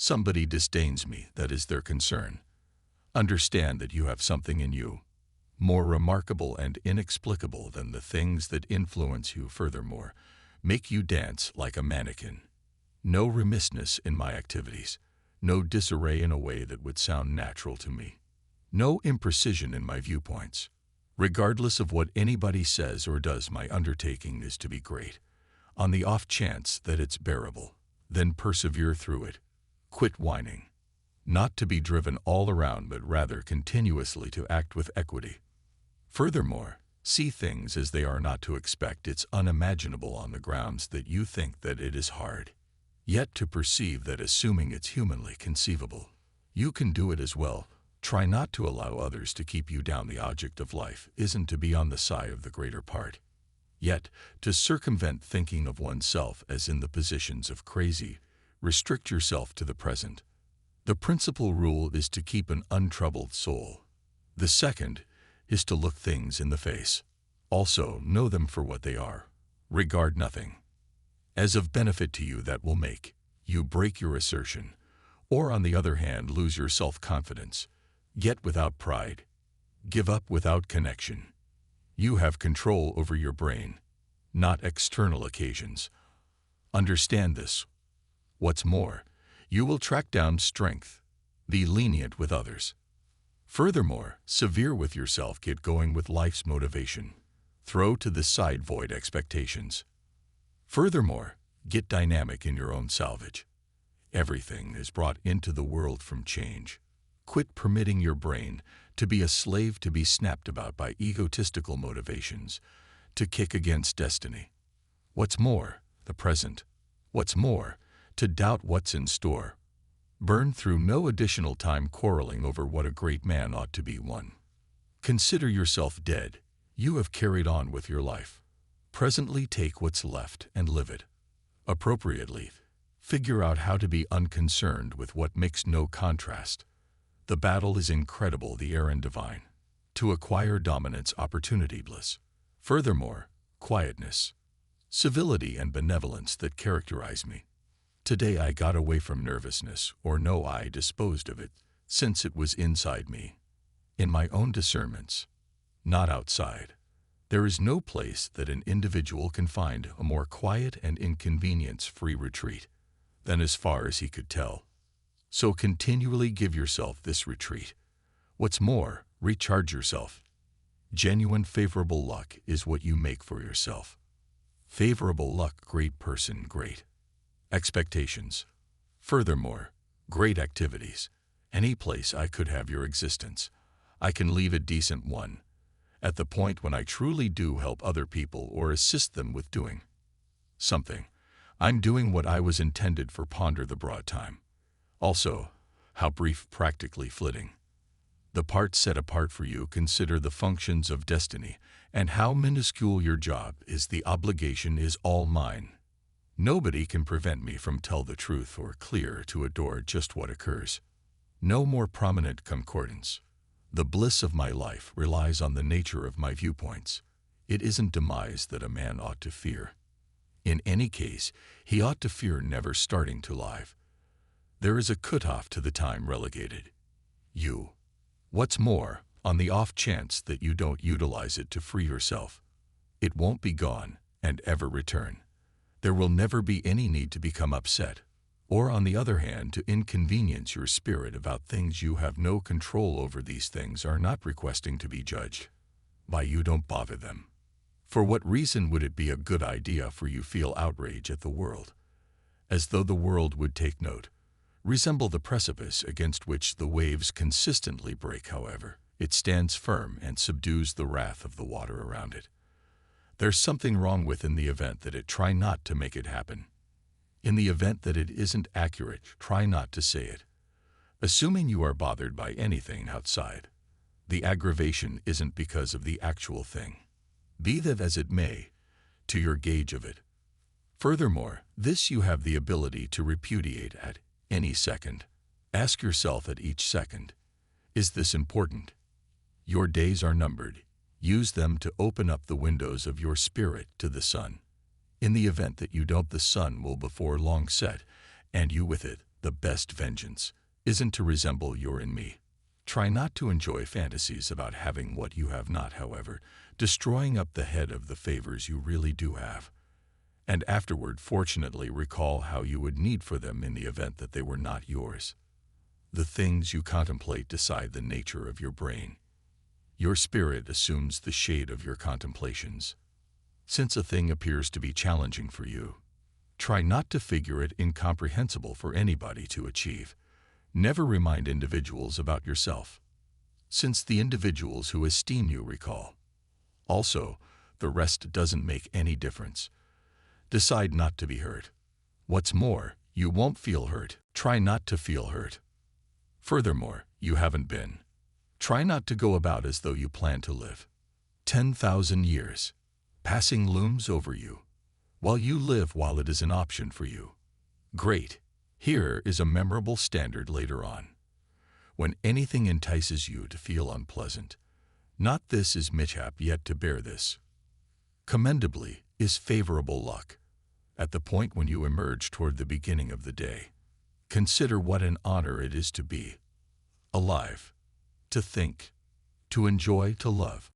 Somebody disdains me, that is their concern. Understand that you have something in you, more remarkable and inexplicable than the things that influence you. Furthermore, make you dance like a mannequin. No remissness in my activities, no disarray in a way that would sound natural to me, no imprecision in my viewpoints. Regardless of what anybody says or does, my undertaking is to be great. On the off chance that it's bearable, then persevere through it. Quit whining. Not to be driven all around, but rather continuously to act with equity. Furthermore, see things as they are, not to expect it's unimaginable on the grounds that you think that it is hard. Yet to perceive that, assuming it's humanly conceivable, you can do it as well. Try not to allow others to keep you down. The object of life isn't to be on the side of the greater part. Yet, to circumvent thinking of oneself as in the positions of crazy, restrict yourself to the present. The principal rule is to keep an untroubled soul. The second is to look things in the face. Also, know them for what they are. Regard nothing as of benefit to you that will make you break your assertion, or on the other hand, lose your self-confidence. Get without pride. Give up without connection. You have control over your brain, not external occasions. Understand this. What's more, you will track down strength. Be lenient with others. Furthermore, severe with yourself. Get going with life's motivation. Throw to the side void expectations. Furthermore, get dynamic in your own salvage. Everything is brought into the world from change. Quit permitting your brain to be a slave, to be snapped about by egotistical motivations, to kick against destiny. What's more, the present. What's more, to doubt what's in store. Burn through no additional time quarreling over what a great man ought to be. One. Consider yourself dead. You have carried on with your life. Presently take what's left and live it appropriately. Figure out how to be unconcerned with what makes no contrast. The battle is incredible, the errand divine. To acquire dominance, opportunity, bliss. Furthermore, quietness, civility, and benevolence that characterize me. Today I got away from nervousness, or no, I disposed of it, since it was inside me. In my own discernments, not outside. There is no place that an individual can find a more quiet and inconvenience-free retreat than as far as he could tell. So continually give yourself this retreat. What's more, recharge yourself. Genuine favorable luck is what you make for yourself. Favorable luck, great person, great expectations. Furthermore, great activities. Any place I could have your existence, I can leave a decent one. At the point when I truly do help other people or assist them with doing something, I'm doing what I was intended for. Ponder the broad time. Also, how brief, practically flitting. The part set apart for you. Consider the functions of destiny and how minuscule your job is. The obligation is all mine. Nobody can prevent me from tell the truth or clear to adore just what occurs. No more prominent concordance. The bliss of my life relies on the nature of my viewpoints. It isn't demise that a man ought to fear. In any case, he ought to fear never starting to live. There is a cutoff to the time relegated. You. What's more, on the off chance that you don't utilize it to free yourself, it won't be gone and ever return. There will never be any need to become upset, or on the other hand, to inconvenience your spirit about things you have no control over. These things are not requesting to be judged by you. Don't bother them. For what reason would it be a good idea for you feel outrage at the world, as though the world would take note? Resemble the precipice against which the waves consistently break. However, it stands firm and subdues the wrath of the water around it. There's something wrong within the event that it. Try not to make it happen. In the event that it isn't accurate, try not to say it. Assuming you are bothered by anything outside, the aggravation isn't because of the actual thing. Be that as it may, to your gauge of it. Furthermore, this you have the ability to repudiate at any second. Ask yourself at each second, is this important? Your days are numbered. Use them to open up the windows of your spirit to the sun. In the event that you don't, the sun will before long set, and you with it. The best vengeance isn't to resemble your in me. Try not to enjoy fantasies about having what you have not, however, destroying up the head of the favors you really do have. And afterward, fortunately, recall how you would need for them in the event that they were not yours. The things you contemplate decide the nature of your brain. Your spirit assumes the shade of your contemplations. Since a thing appears to be challenging for you, try not to figure it incomprehensible for anybody to achieve. Never remind individuals about yourself, since the individuals who esteem you recall. Also, the rest doesn't make any difference. Decide not to be hurt. What's more, you won't feel hurt. Try not to feel hurt. Furthermore, you haven't been. Try not to go about as though you plan to live 10,000 years. Passing looms over you, while you live while it is an option for you. Great. Here is a memorable standard later on. When anything entices you to feel unpleasant, not this is mishap yet to bear this. Commendably is favorable luck. At the point when you emerge toward the beginning of the day, consider what an honor it is to be alive, to think, to enjoy, to love.